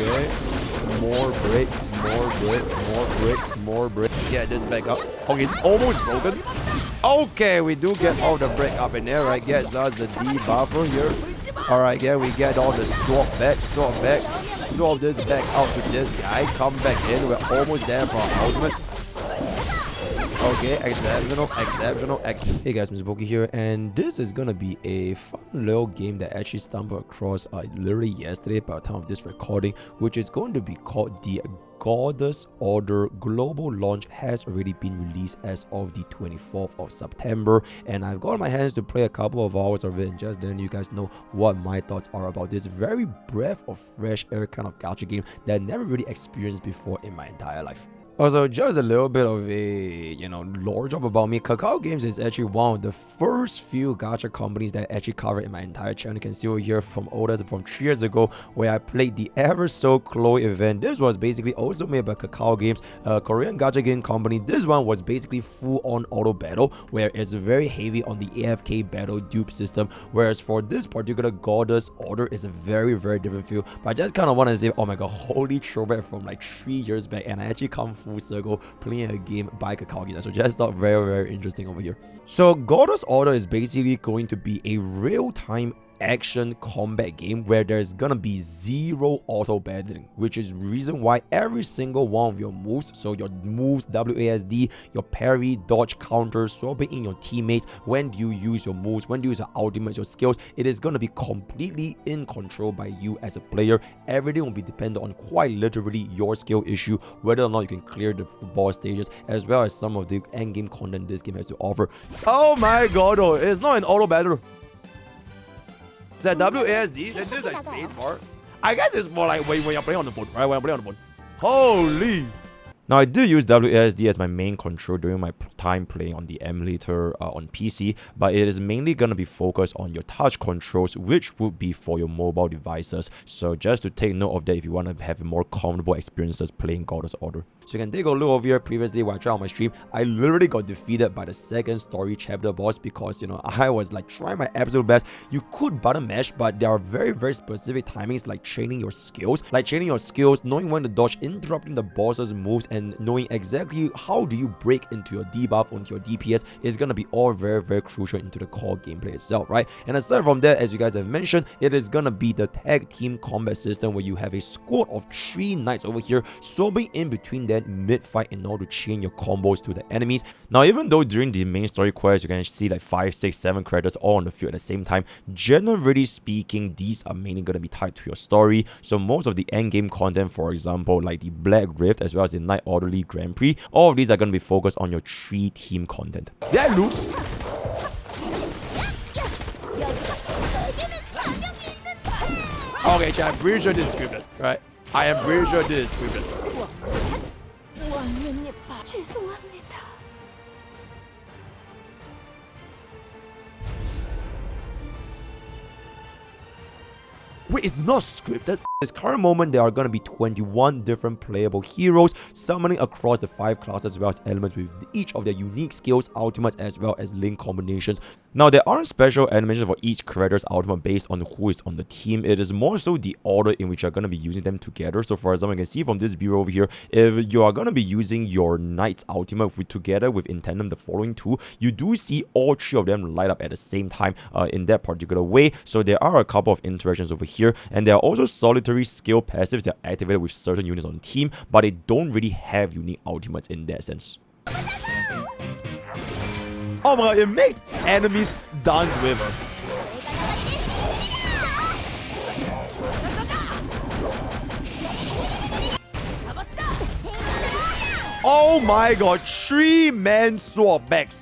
Okay. More break, more break, more break, more break. Get this back up. Okay, it's almost broken. Okay, we do get all the break up in there, right? Gets us the debuffer here. Alright, yeah, we get all the swap back, swap this back out to this guy. Come back in. We're almost there for our ultimate. Okay, exceptional. Hey guys, MrPokke here, and this is gonna be a fun little game that I actually stumbled across literally yesterday by the time of this recording, which is going to be called the Goddess Order. Global launch has already been released as of the 24th of September, and I've got my hands to play a couple of hours of it, and just then you guys know what my thoughts are about this very breath of fresh air kind of gacha game that I never really experienced before in my entire life. Also, just a little bit of a, lore drop about me. Kakao Games is actually one of the first few gacha companies that I actually covered in my entire channel. You can see over here from 3 years ago where I played the Ever So Chloe event. This was basically also made by Kakao Games, a Korean gacha game company. This one was basically full-on auto battle, where it's very heavy on the AFK battle dupe system. Whereas for this particular Goddess Order, it's a very, very different feel. But I just kind of want to say, oh my god, holy throwback from like 3 years back, and I actually come full circle playing a game by Kakao Games. So just thought very, very interesting over here. So Goddess Order is basically going to be a real-time action combat game where there's gonna be zero auto battling, which is reason why every single one of your moves, so your moves, WASD, your parry, dodge, counter, swapping in your teammates, when do you use your moves, when do you use your ultimates, your skills, it is gonna be completely in control by you as a player. Everything will be dependent on quite literally your skill issue, whether or not you can clear the football stages, as well as some of the end game content this game has to offer. Oh my god, oh, it's not an auto battle. Is that WASD? This is like spacebar. I guess it's more like when you're playing on the phone, right? When I'm playing on the phone. Holy! Now, I do use WASD as my main control during my time playing on the emulator on PC, but it is mainly going to be focused on your touch controls, which would be for your mobile devices. So just to take note of that if you want to have more comfortable experiences playing Goddess Order. So you can take a look over here. Previously, when I tried on my stream, I literally got defeated by the second story chapter boss because, I was like trying my absolute best. You could button mash, but there are very, very specific timings like training your skills, knowing when to dodge, interrupting the boss's moves, and knowing exactly how do you break into your debuff onto your DPS is going to be all very, very crucial into the core gameplay itself, right? And aside from that, as you guys have mentioned, it is going to be the tag team combat system where you have a squad of 3 knights over here swapping in between them mid-fight in order to chain your combos to the enemies. Now, even though during the main story quest you can see like 5, 6, 7 characters all on the field at the same time, generally speaking, these are mainly going to be tied to your story. So most of the end game content, for example, like the Black Rift as well as the Night Orderly Grand Prix, all of these are going to be focused on your 3 team content. Did I lose? Okay, I'm pretty sure this is scripted, right? I am pretty sure this is scripted. Wait, it's not scripted? At this current moment, there are going to be 21 different playable heroes summoning across the 5 classes as well as elements with each of their unique skills, ultimates, as well as link combinations. Now, there aren't special animations for each character's ultimate based on who is on the team. It is more so the order in which you're going to be using them together. So, for example, you can see from this view over here, if you are going to be using your Knight's ultimate together with in tandem the following 2, you do see all 3 of them light up at the same time in that particular way. So, there are a couple of interactions over here. And there are also solitary skill passives that are activated with certain units on the team, but they don't really have unique ultimates in that sense. Oh my god, it makes enemies dance with her. Oh my god, 3-man swap back.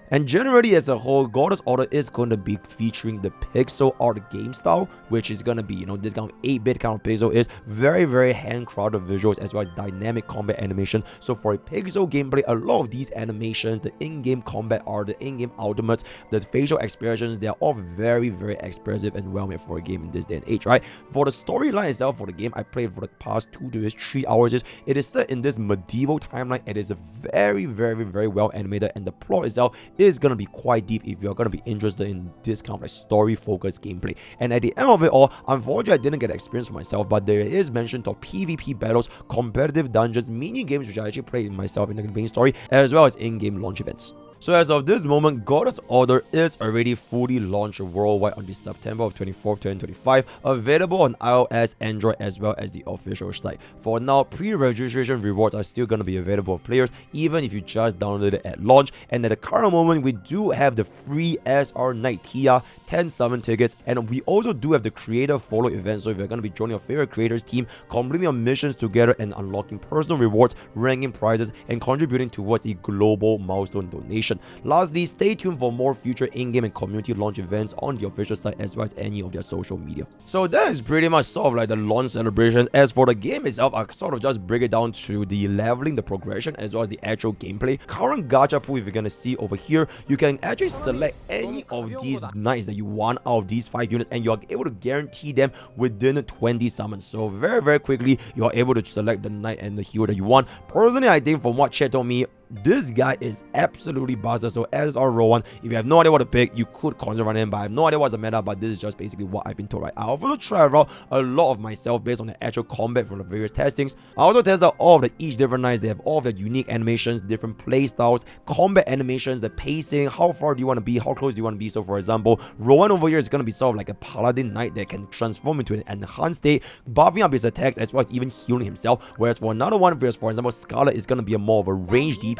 And generally as a whole, Goddess Order is going to be featuring the pixel art game style, which is going to be, this kind of 8-bit kind of pixel is very, very hand-crafted visuals as well as dynamic combat animation. So for a pixel gameplay, a lot of these animations, the in-game combat art, the in-game ultimates, the facial expressions, they are all very, very expressive and well-made for a game in this day and age, right? For the storyline itself for the game, I played for the past 2 to 3 hours. It is set in this medieval timeline. It is very, very, very well animated, and the plot itself is gonna be quite deep if you're gonna be interested in this kind of like story-focused gameplay. And at the end of it all, unfortunately, I didn't get experience for myself, but there is mention of PvP battles, competitive dungeons, mini games which I actually played myself in the main story, as well as in-game launch events. So as of this moment, Goddess Order is already fully launched worldwide on the September of 24th, 2025, available on iOS, Android, as well as the official site. For now, pre-registration rewards are still going to be available for players, even if you just downloaded it at launch. And at the current moment, we do have the free SR Night Tia, 10 summon tickets, and we also do have the creator follow event. So if you're going to be joining your favorite creators team, completing your missions together and unlocking personal rewards, ranking prizes, and contributing towards the global milestone donation. Lastly, stay tuned for more future in-game and community launch events on the official site as well as any of their social media. So that is pretty much sort of like the launch celebration. As for the game itself, I sort of just break it down to the leveling, the progression, as well as the actual gameplay. Current gacha pool, if you're gonna see over here, you can actually select any of these knights that you want out of these 5 units, and you're able to guarantee them within 20 summons. So very quickly, you're able to select the knight and the hero that you want. Personally, I think from what chat told me, this guy is absolutely buzzed. So SR Rowan, if you have no idea what to pick, you could consider running him, but I have no idea what's the meta, but this is just basically what I've been told, right? I also try out a lot of myself based on the actual combat from the various testings. I also test out all of the each different knights. They have all of the unique animations, different play styles, combat animations, the pacing, how far do you want to be, how close do you want to be. So for example, Rowan over here is going to be sort of like a paladin knight that can transform into an enhanced state, buffing up his attacks as well as even healing himself. Whereas for another one, for example, Scarlet is going to be a more of a ranged DPS,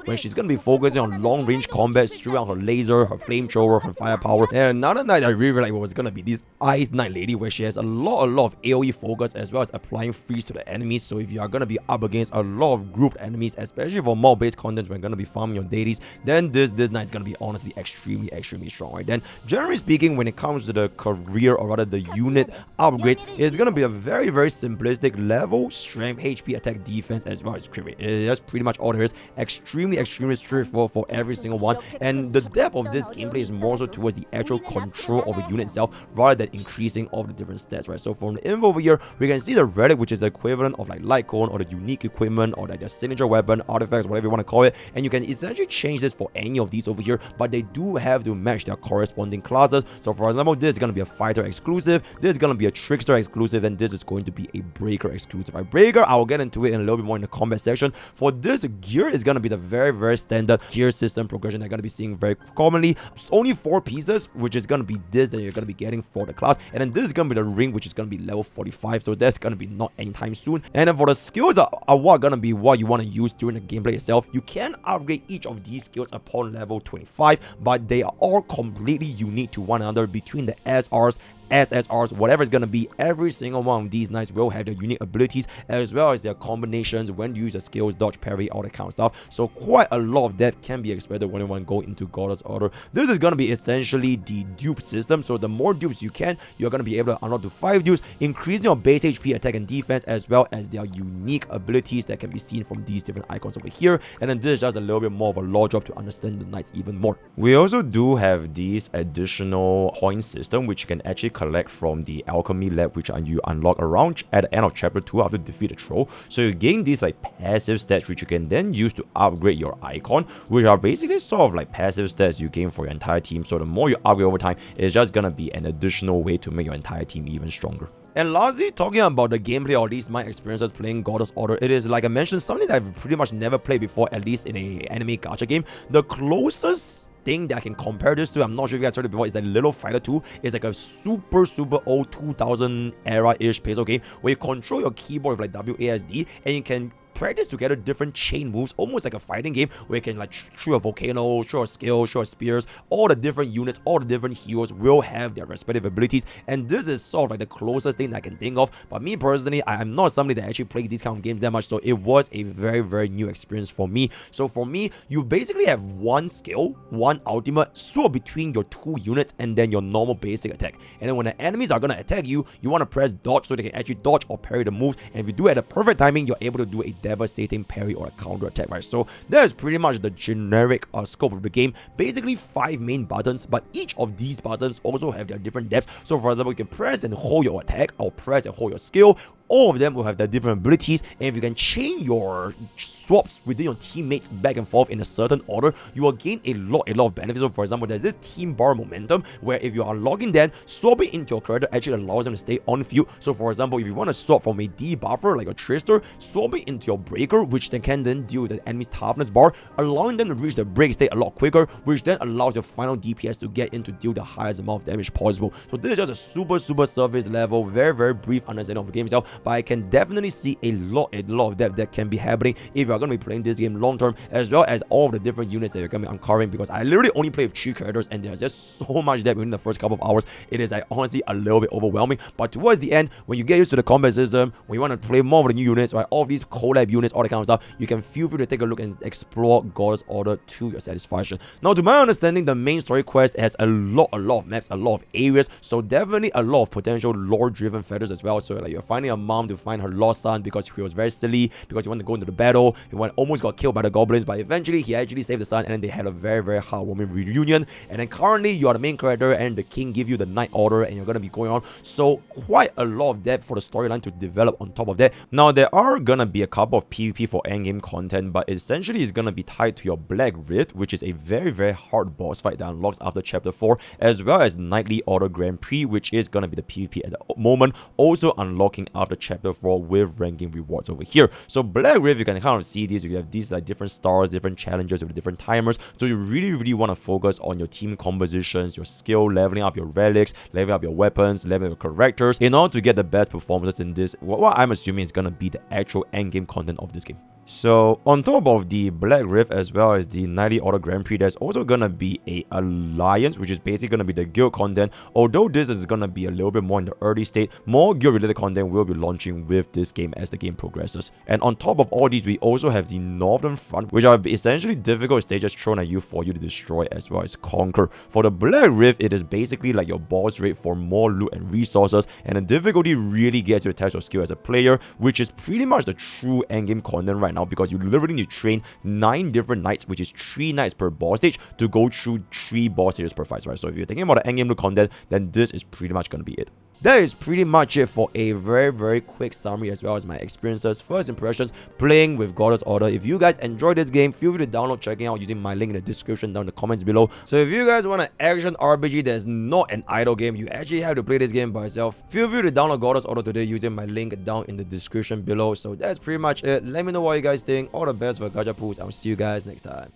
when she's going to be focusing on long range combat, shooting out her laser, her flamethrower, her firepower. And another knight I really like was going to be this Ice Knight Lady, where she has a lot of AoE focus as well as applying freeze to the enemies. So if you are going to be up against a lot of grouped enemies, especially for mob based content when going to be farming your dailies, then this knight is going to be honestly extremely strong, right? Then generally speaking, when it comes to the career or rather the unit upgrades, it's going to be a very simplistic level, strength, HP, attack, defense, as well as crit rate. That's pretty much all there is. Extremely straightforward for every single one, and the depth of this gameplay is more so towards the actual control of a unit itself rather than increasing all the different stats, right? So from the info over here, we can see the relic, which is the equivalent of like light cone or the unique equipment or like the signature weapon, artifacts, whatever you want to call it, and you can essentially change this for any of these over here, but they do have to match their corresponding classes. So for example, this is going to be a fighter exclusive, this is going to be a trickster exclusive, and this is going to be a breaker exclusive, right? Breaker, I'll get into it in a little bit more in the combat section. For this gear, is going to be the very standard gear system progression that you're going to be seeing very commonly. It's only 4 pieces, which is going to be this that you're going to be getting for the class, and then this is going to be the ring, which is going to be level 45, so that's going to be not anytime soon. And then for the skills are what going to be what you want to use during the gameplay itself. You can upgrade each of these skills upon level 25, but they are all completely unique to one another between the SRs, SSRs, whatever it's going to be. Every single one of these knights will have their unique abilities as well as their combinations when you use the skills, dodge, parry, all that kind of stuff. So quite a lot of that can be expected when you want to go into Goddess Order. This is going to be essentially the dupe system. So the more dupes you can, you're going to be able to unlock to 5 dupes, increasing your base HP, attack, and defense, as well as their unique abilities that can be seen from these different icons over here. And then this is just a little bit more of a lore drop to understand the knights even more. We also do have this additional point system which you can actually collect from the alchemy lab, which you unlock around at the end of chapter 2 after defeat the troll. So you gain these like passive stats which you can then use to upgrade your icon, which are basically sort of like passive stats you gain for your entire team. So the more you upgrade over time, it's just gonna be an additional way to make your entire team even stronger. And lastly, talking about the gameplay, or at least my experiences playing Goddess Order, it is, like I mentioned, something that I've pretty much never played before, at least in a anime gacha game. The closest thing that I can compare this to, I'm not sure if you guys heard it before, is that Little Fighter 2. It's like a super old 2000 era-ish peso game where you control your keyboard with like WASD and you can practice together different chain moves, almost like a fighting game where you can like through a volcano, through a skill, through a spears. All the different units, all the different heroes will have their respective abilities, and this is sort of like the closest thing that I can think of. But me personally, I am not somebody that actually plays these kind of games that much, so it was a very new experience for me. So for me, you basically have one skill, one ultimate, swap between your 2 units and then your normal basic attack. And then when the enemies are gonna attack you, you want to press dodge so they can actually dodge or parry the moves. And if you do it at the perfect timing, you're able to do a devastating parry or a counter attack, right? So that is pretty much the generic scope of the game. Basically 5 main buttons, but each of these buttons also have their different depths. So for example, you can press and hold your attack or press and hold your skill, all of them will have their different abilities, and if you can chain your swaps within your teammates back and forth in a certain order, you will gain a lot of benefits. So for example, there's this team bar momentum where if you are logging that, swapping into your character actually allows them to stay on field. So for example, if you want to swap from a debuffer like a Trister, swapping into your breaker, which they can then deal with the enemy's toughness bar, allowing them to reach the break state a lot quicker, which then allows your final DPS to get in to deal the highest amount of damage possible. So this is just a super surface level, very brief understanding of the game itself, but I can definitely see a lot of depth that can be happening if you're going to be playing this game long term, as well as all of the different units that you're going to be uncovering, because I literally only play with 3 characters and there's just so much depth within the first couple of hours. It is like honestly a little bit overwhelming, but towards the end, when you get used to the combat system, when you want to play more of the new units, right, all of these collab units, all that kind of stuff, you can feel free to take a look and explore Goddess Order to your satisfaction. Now, to my understanding, the main story quest has a lot of maps, a lot of areas, so definitely a lot of potential lore-driven factors as well. So like you're finding a mom to find her lost son because he was very silly, because he wanted to go into the battle, he almost got killed by the goblins, but eventually he actually saved the son, and then they had a very heartwarming reunion. And then currently you are the main character, and the king give you the night order, and you're gonna be going on. So quite a lot of depth for the storyline to develop on top of that. Now there are gonna be a couple of PvP for endgame content, but essentially it's gonna be tied to your Black Rift, which is a very hard boss fight that unlocks after chapter 4, as well as Nightly Order Grand Prix, which is gonna be the PvP at the moment, also unlocking after chapter 4 with ranking rewards over here. So Black Rift, you can kind of see these, you have these like different stars, different challenges with different timers, so you really want to focus on your team compositions, your skill, leveling up your relics, leveling up your weapons, leveling up your characters in order to get the best performances in this, what I'm assuming is gonna be the actual endgame content of this game. So on top of the Black Rift as well as the Nightly Order Grand Prix, there's also gonna be a alliance, which is basically gonna be the guild content. Although this is gonna be a little bit more in the early state, more guild related content will be launching with this game as the game progresses. And on top of all these, we also have the Northern Front, which are essentially difficult stages thrown at you for you to destroy as well as conquer. For the Black Rift, it is basically like your boss raid for more loot and resources, and the difficulty really gets you to test your skill as a player, which is pretty much the true endgame content right now, because you literally need to train 9 different nights, which is 3 nights per boss stage, to go through 3 boss stages per fight, right? So if you're thinking about the endgame loot content, then this is pretty much gonna be it. That is pretty much it for a very quick summary as well as my experiences, first impressions playing with Goddess Order. If you guys enjoyed this game, feel free to download, checking out using my link in the description down in the comments below. So if you guys want an action RPG that's not an idle game, you actually have to play this game by yourself, feel free to download Goddess Order today using my link down in the description below. So that's pretty much it. Let me know what you guys think. All the best for Gacha pools. I'll see you guys next time.